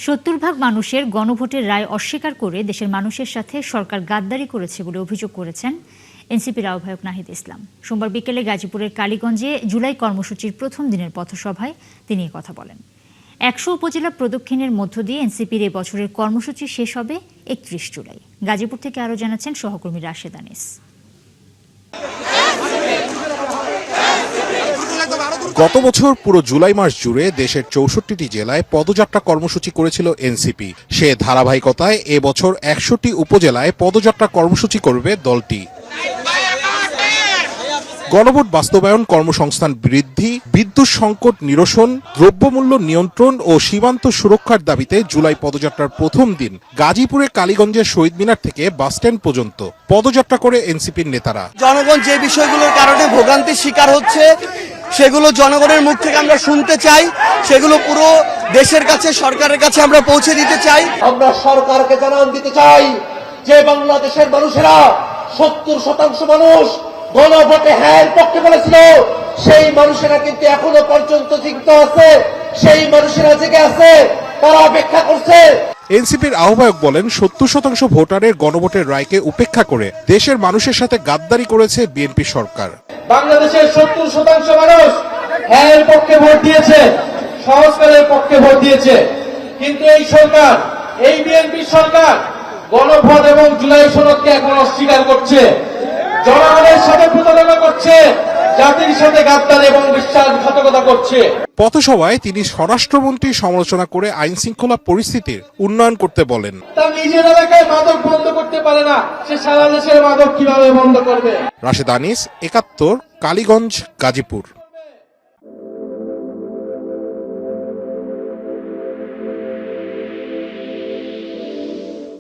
70% মানুষের গণভোটের রায় অস্বীকার করে দেশের মানুষের সাথে সরকার গাদ্দারি করেছে বলে অভিযোগ করেছেন এনসিপির আহ্বায়ক নাহিদ ইসলাম। সোমবার বিকেলে গাজীপুরের কালীগঞ্জে জুলাই কর্মসূচির প্রথম দিনের পথসভায় তিনি কথা বলেন। 100 উপজেলা প্রদক্ষিণের মধ্য দিয়ে এনসিপির এ বছরের কর্মসূচি শেষ হবে 31 জুলাই। গাজীপুর থেকে আরও জানাচ্ছেন সহকর্মী রাশেদ আনিস। গত বছর পুরো জুলাই মাস জুড়ে দেশের 64টি জেলায় পদযাত্রা কর্মসূচি করেছিল এনসিপি। সে ধারাবাহিকতায় এবছর 100টি উপজেলায় পদযাত্রা কর্মসূচি করবে দলটি। গণভোট বাস্তবায়ন, কর্মসংস্থান বৃদ্ধি, বিদ্যুৎ সংকট নিরসন, দ্রব্যমূল্য নিয়ন্ত্রণ ও সীমান্ত সুরক্ষার দাবিতে জুলাই পদযাত্রার প্রথম দিন গাজীপুরে কালীগঞ্জের শহীদ মিনার থেকে বাসস্ট্যান্ড পর্যন্ত পদযাত্রা করে এনসিপির নেতারা। জনগণ যে বিষয়গুলোর কারণে ভোগান্তির শিকার হচ্ছে সেগুলো জনগণের মুখ থেকে আমরা শুনতে চাই, সেগুলো পুরো দেশের কাছে, সরকারের কাছে আমরা পৌঁছে দিতে চাই। আমরা সরকারকে জানান দিতে চাই যে বাংলাদেশের মানুষেরা 70% মানুষ গণভোটে হ্যাঁ পক্ষে বলেছিল, সেই মানুষেরা কিন্তু এখনো পর্যন্ত জীবিত আছে, সেই মানুষেরা জেগে আছে, তারা অপেক্ষা করছে। এনসিপির আহ্বায়ক বলেন, 70% ভোটারের গণভোটের রায়কে উপেক্ষা করে দেশের মানুষের সাথে গাদ্দারি করেছে বিএনপি সরকার। বাংলাদেশের 70% মানুষ হ্যাঁ পক্ষে ভোট দিয়েছে, সংস্কারের পক্ষে ভোট দিয়েছে, কিন্তু এই সরকার, এই বিএনপি সরকার গণভোট এবং জুলাই সনদকে এখন অস্বীকার করছে, জনগণের সাথে প্রতারণা করছে, জাতির সাথে গাদ্দারি এবং বিশ্বাসঘাতকতা করছে। পথসভায় তিনি স্বরাষ্ট্রমন্ত্রীর সমালোচনা করে আইন শৃঙ্খলা পরিস্থিতির উন্নয়ন করতে বলেন। তার নিজের এলাকায় মাদক বন্ধ করতে পারে না, সে সারা দেশের মাদক কিভাবে বন্ধ করবে? রাশেদ আনিস, 71, কালীগঞ্জ, গাজীপুর।